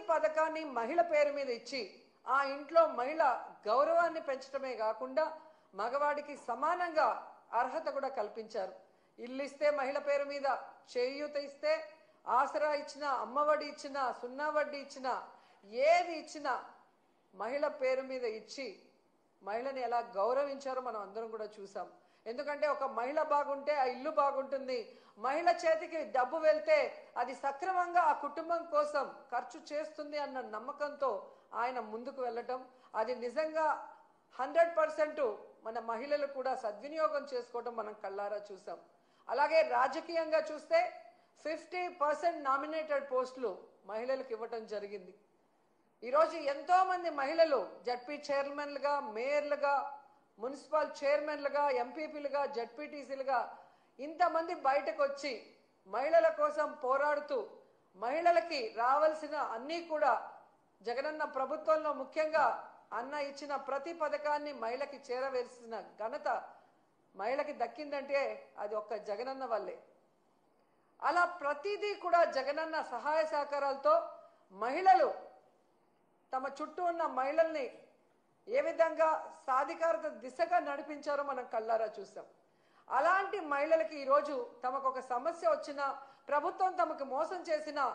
పథకాన్ని మహిళ పేరు మీద ఇచ్చి ఆ ఇంట్లో మహిళ గౌరవాన్ని పెంచడమే కాకుండా మగవాడికి సమానంగా అర్హత కూడా కల్పించారు. ఇల్లు ఇస్తే మహిళ పేరు మీద, చేయూత ఇస్తే, ఆసరా ఇచ్చినా, అమ్మఒడి ఇచ్చినా, సున్నా వడ్డీ ఇచ్చినా, ఏది ఇచ్చినా మహిళ పేరు మీద ఇచ్చి మహిళని ఎలా గౌరవించారో మనం అందరం కూడా చూసాం. ఎందుకంటే ఒక మహిళ బాగుంటే ఆ ఇల్లు బాగుంటుంది. మహిళ చేతికి డబ్బు వెళ్తే అది సక్రమంగా ఆ కుటుంబం కోసం ఖర్చు చేస్తుంది అన్న నమ్మకంతో ఆయన ముందుకు వెళ్ళటం, అది నిజంగా 100% మన మహిళలు కూడా సద్వినియోగం చేసుకోవడం మనం కళ్ళారా చూసాం. అలాగే రాజకీయంగా చూస్తే 50% నామినేటెడ్ పోస్టులు మహిళలకు ఇవ్వటం జరిగింది. ఈరోజు ఎంతో మంది మహిళలు జడ్పీ చైర్మన్లుగా, మేయర్లుగా, మున్సిపల్ చైర్మన్లుగా, ఎంపీపీలుగా, జడ్పీటీసీలుగా ఇంతమంది బయటకు వచ్చి మహిళల కోసం పోరాడుతూ మహిళలకి రావాల్సిన అన్నీ కూడా జగనన్న ప్రభుత్వంలో ముఖ్యంగా అన్న ఇచ్చిన ప్రతి పథకాన్ని మహిళకి చేరవేసిన ఘనత మహిళకి దక్కిందంటే అది ఒక్క జగనన్న వల్లే. అలా ప్రతిదీ కూడా జగనన్న సహాయ సహకారాలతో మహిళలు తమ చుట్టూ ఉన్న మహిళల్ని ఏ విధంగా సాధికారత దిశగా నడిపించారో మనం కళ్ళారా చూసాం. అలాంటి మహిళలకి ఈరోజు తమకు ఒక సమస్య వచ్చినా, ప్రభుత్వం తమకు మోసం చేసినా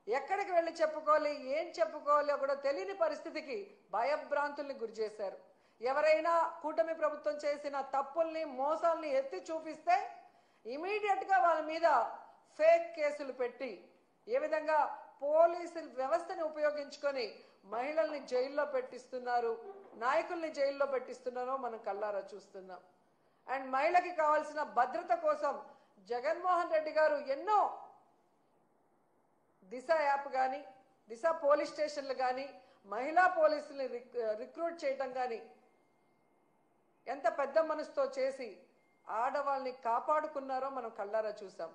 ఎక్కడికి వెళ్ళి చెప్పుకోవాలి, ఏం చెప్పుకోవాలో కూడా తెలియని పరిస్థితికి భయభ్రాంతుల్ని గురి చేశారు. ఎవరైనా కూటమి ప్రభుత్వం చేసిన తప్పుల్ని, మోసాల్ని ఎత్తి చూపిస్తే ఇమీడియట్ గా వాళ్ళ మీద ఫేక్ కేసులు పెట్టి ఏ విధంగా పోలీసు వ్యవస్థని ఉపయోగించుకొని మహిళల్ని జైల్లో పెట్టిస్తున్నారు, నాయకుల్ని జైల్లో పెట్టిస్తున్నారో మనం కళ్ళారా చూస్తున్నాం. అండ్ మహిళకి కావాల్సిన భద్రత కోసం జగన్మోహన్ రెడ్డి గారు ఎన్నో దిశ యాప్ కానీ, దిశ పోలీస్ స్టేషన్లు కానీ, మహిళా పోలీసుల్ని రిక్రూట్ చేయటం కానీ ఎంత పెద్ద మనసుతో చేసి ఆడవాళ్ళని కాపాడుకున్నారో మనం కళ్ళారా చూసాం.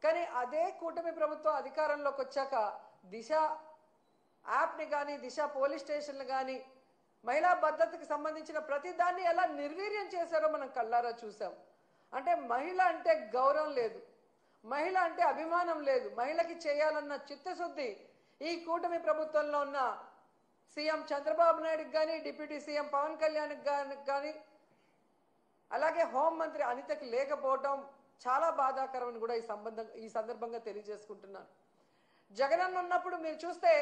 కానీ అదే కూటమి ప్రభుత్వం అధికారంలోకి వచ్చాక దిశ యాప్ని కానీ, దిశ పోలీస్ స్టేషన్లు కానీ, మహిళా భద్రతకు సంబంధించిన ప్రతి దాన్ని ఎలా నిర్వీర్యం చేశారో మనం కళ్ళారా చూసాం. అంటే మహిళ అంటే గౌరవం లేదు, మహిళ అంటే అభిమానం లేదు, మహిళకి చేయాలన్న చిత్తశుద్ధి ఈ కూటమి ప్రభుత్వంలో ఉన్న సీఎం చంద్రబాబు నాయుడుకి కానీ, డిప్యూటీ సీఎం పవన్ కళ్యాణ్కి కానీ, అలాగే హోంమంత్రి అనితకి లేకపోవడం చాలా బాధాకరమని కూడా ఈ సందర్భంగా తెలియజేసుకుంటున్నాను. జగనన్న ఉన్నప్పుడు మీరు చూస్తే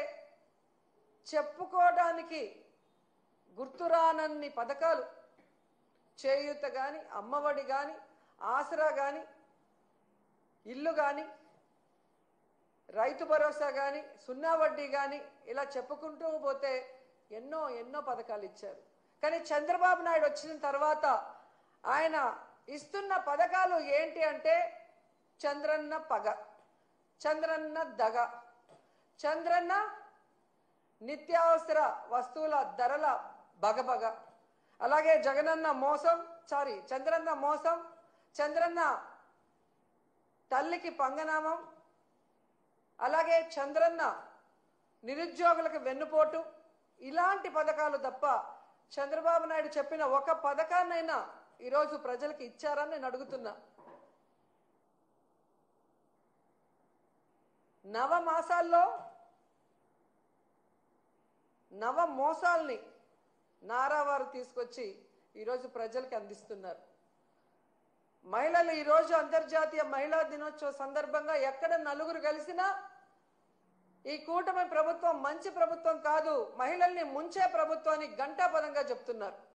చెప్పుకోవడానికి గుర్తురానన్ని పథకాలు, చేయూత కానీ, అమ్మఒడి కానీ, ఆసరా కానీ, ఇల్లు కానీ, రైతు భరోసా కానీ, సున్నా వడ్డీ కానీ, ఇలా చెప్పుకుంటూ పోతే ఎన్నో ఎన్నో పథకాలు ఇచ్చారు. కానీ చంద్రబాబు నాయుడు వచ్చిన తర్వాత ఆయన ఇస్తున్న పథకాలు ఏంటి అంటే చంద్రన్న పగ, చంద్రన్న దగ, చంద్రన్న నిత్యావసర వస్తువుల ధరల బగబగ, అలాగే జగనన్న మోసం, చంద్రన్న మోసం, చంద్రన్న తల్లికి పంగనామం, అలాగే చంద్రన్న నిరుద్యోగులకు వెన్నుపోటు, ఇలాంటి పథకాలు తప్ప చంద్రబాబు నాయుడు చెప్పిన ఒక పథకాన్నైనా ఈరోజు ప్రజలకు ఇచ్చారని నేను అడుగుతున్నా. నవమాసాల్లో నవ మోసాల్ని నారావారు తీసుకొచ్చి ఈరోజు ప్రజలకు అందిస్తున్నారు. మహిళలు ఈరోజు అంతర్జాతీయ మహిళా దినోత్సవ సందర్భంగా ఎక్కడ నలుగురు కలిసినా ఈ కూటమి ప్రభుత్వం మంచి ప్రభుత్వం కాదు, మహిళల్ని ముంచే ప్రభుత్వాన్ని ఘంటాపదంగా చెప్తున్నారు.